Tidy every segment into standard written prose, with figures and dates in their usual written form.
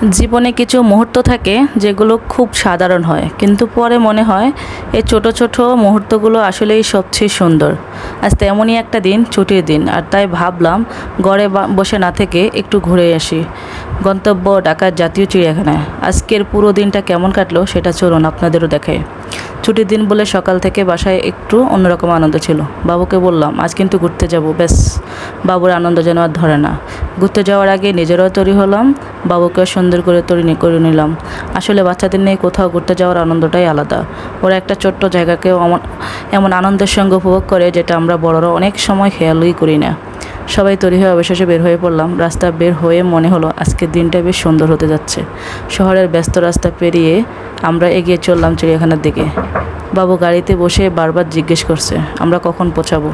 জীবনে কিছু মুহূর্ত থাকে যেগুলো খুব সাধারণ হয়, কিন্তু পরে মনে হয় এই ছোট ছোট মুহূর্তগুলো আসলেই সবচেয়ে সুন্দর। আজ তেমনই একটা দিন, ছুটির দিন, আর তাই ভাবলাম ঘরে বসে না থেকে একটু ঘুরে আসি। গন্তব্য ঢাকার জাতীয় চিড়িয়াখানায়। আজকের পুরো দিনটা কেমন কাটলো সেটা চলুন আপনাদেরও দেখাই। ছুটির দিন বলে সকাল থেকে বাসায় একটু অন্যরকম আনন্দ ছিল। বাবুকে বললাম আজ কিন্তু ঘুরতে যাব, ব্যাস বাবুর আনন্দ যেন আর ধরে না। ঘুরতে যাওয়ার আগে নিজেরাও তৈরি হলাম, বাবুকেও সুন্দর করে তৈরি করে নিলাম। আসলে বাচ্চাদের নিয়ে কোথাও ঘুরতে যাওয়ার আনন্দটাই আলাদা। ওরা একটা ছোট্ট জায়গাকেও এমন আনন্দের সঙ্গে উপভোগ করে যেটা আমরা বড়রা অনেক সময় খেয়ালই করি না। সবাই তৈরি হয়ে অবশেষে বের হয়ে পড়লাম। রাস্তা বের হয়ে মনে হলো আজকের দিনটা বেশ সুন্দর হতে যাচ্ছে। শহরের ব্যস্ত রাস্তা পেরিয়ে আমরা এগিয়ে চললাম চিড়িয়াখানার দিকে। বাবু গাড়িতে বসে বারবার জিজ্ঞেস করছে আমরা কখন পৌঁছাবো।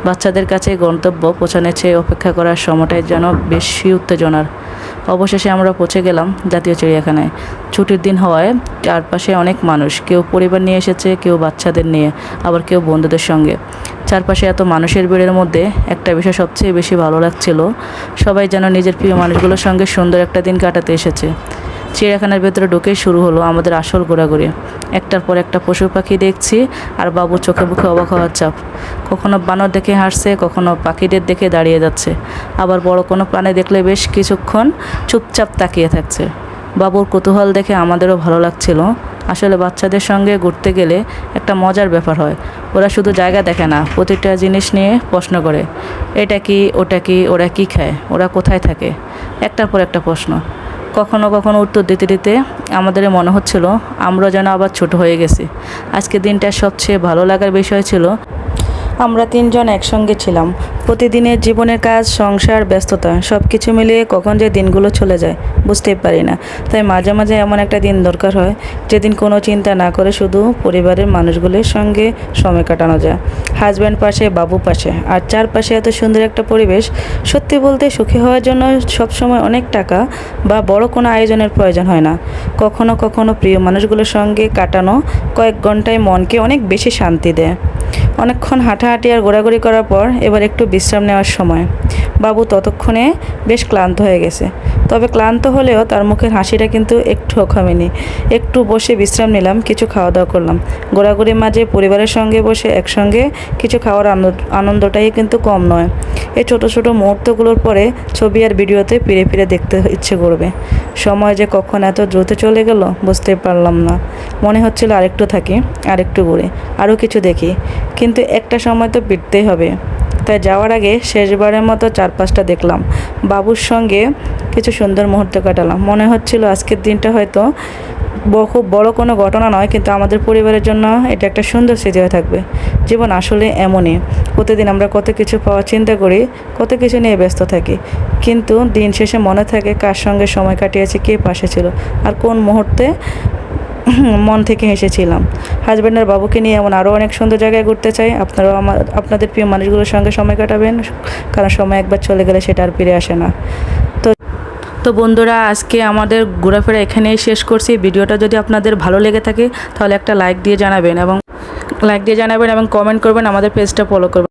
বাচ্চাদের কাছে গন্তব্য পৌঁছানোর চেয়ে অপেক্ষা করার সময়টাই যেন বেশি উত্তেজনার। অবশেষে আমরা পৌঁছে গেলাম জাতীয় চিড়িয়াখানায়। ছুটির দিন হওয়ায় চারপাশে অনেক মানুষ, কেউ পরিবার নিয়ে এসেছে, কেউ বাচ্চাদের নিয়ে, আবার কেউ বন্ধুদের সঙ্গে। চারপাশে এত মানুষের ভিড়ের মধ্যে একটা বিষয় সবচেয়ে বেশি ভালো লাগছিল, সবাই যেন নিজের প্রিয় মানুষগুলোর সঙ্গে সুন্দর একটা দিন কাটাতে এসেছে। চিড়িয়াখানার ভেতরে ঢুকেই শুরু হলো আমাদের আসল ঘোরাঘুরি। একটার পর একটা পশু পাখি দেখছি, আর বাবু চোখে মুখে অবাক হওয়ার চাপ। কখনো বানর দেখে হাসছে, কখনো পাখিদের দেখে দাঁড়িয়ে যাচ্ছে, আবার বড় কোনো প্রাণী দেখলে বেশ কিছুক্ষণ চুপচাপ তাকিয়ে থাকছে। বাবুর কৌতূহল দেখে আমাদেরও ভালো লাগছিল। আসলে বাচ্চাদের সঙ্গে ঘুরতে গেলে একটা মজার ব্যাপার হয়, ওরা শুধু জায়গা দেখে না, প্রতিটা জিনিস নিয়ে প্রশ্ন করে, এটা কি, ওটা কি, ওরা কি খায়, ওরা কোথায় থাকে, একটার পর একটা প্রশ্ন। কখনো কখনো উত্তর দিতে দিতে আমাদের মনে হচ্ছিল আমরা যেন আবার ছোট হয়ে গেছি। আজকের দিনটা সবচেয়ে ভালো লাগার বিষয় ছিল আমরা তিনজন একসঙ্গে ছিলাম। প্রতিদিনের জীবনের কাজ, সংসার, ব্যস্ততা সব কিছু মিলিয়ে কখন যে দিনগুলো চলে যায় বুঝতেই পারি না। তাই মাঝে মাঝে এমন একটা দিন দরকার হয় যেদিন কোনো চিন্তা না করে শুধু পরিবারের মানুষগুলোর সঙ্গে সময় কাটানো যায়। হাজব্যান্ড পাশে, বাবু পাশে, আর চারপাশে এত সুন্দর একটা পরিবেশ। সত্যি বলতে সুখী হওয়ার জন্য সবসময় অনেক টাকা বা বড় কোনো আয়োজনের প্রয়োজন হয় না। কখনো কখনো প্রিয় মানুষগুলোর সঙ্গে কাটানো কয়েক ঘন্টায় মনকে অনেক বেশি শান্তি দেয়। অনেকক্ষণ হাঁটাহাঁটি আর ঘোরাঘুরি করার পর এবার একটু বিশ্রাম নেওয়ার সময়। বাবু ততক্ষণে বেশ ক্লান্ত হয়ে গেছে, তবে ক্লান্ত হলেও তার মুখের হাসিটা কিন্তু একটুও কমেনি। একটু বসে বিশ্রাম নিলাম, কিছু খাওয়া দাওয়া করলাম। ঘোরাঘুরির মাঝে পরিবারের সঙ্গে বসে একসঙ্গে কিছু খাওয়ার আনন্দটাই কিন্তু কম নয়। এই ছোট ছোট মুহূর্তগুলোর পরে ছবি আর ভিডিওতে ফিরে ফিরে দেখতে ইচ্ছে করবে। সময় যে কখন এত দ্রুত চলে গেল বুঝতে পারলাম না। মনে হচ্ছিল আরেকটু থাকি, আরেকটু ঘুরে, আরও কিছু দেখি, কিন্তু একটা সময় তো ফিরতেই হবে। তাই যাওয়ার আগে শেষবারের মতো চারপাশটা দেখলাম, বাবুর সঙ্গে কিছু সুন্দর মুহূর্ত কাটালাম। মনে হচ্ছিল আজকের দিনটা হয়তো খুব বড় কোনো ঘটনা নয়, কিন্তু আমাদের পরিবারের জন্য এটা একটা সুন্দর স্মৃতি হয়ে থাকবে। জীবন আসলে এমনই, প্রতিদিন আমরা কত কিছু পাওয়ার চিন্তা করি, কত কিছু নিয়ে ব্যস্ত থাকি, কিন্তু দিন শেষে মনে থাকে কার সঙ্গে সময় কাটিয়েছি, কে পাশে ছিল, আর কোন মুহূর্তে মন থেকে হেসেছিলাম। হাজব্যান্ডের বাবুকে নিয়ে এমন আরও অনেক সুন্দর জায়গায় ঘুরতে চাই। আপনারাও আপনাদের প্রিয় মানুষগুলোর সঙ্গে সময় কাটাবেন, কারণ সময় একবার চলে গেলে সেটা আর ফিরে আসে না। তো বন্ধুরা, আজকে আমাদের ঘোরাফেরা এখানেই শেষ করছি। ভিডিওটা যদি আপনাদের ভালো লেগে থাকে তাহলে একটা লাইক দিয়ে জানাবেন এবং কমেন্ট করবেন, আমাদের পেজটা ফলো করবেন।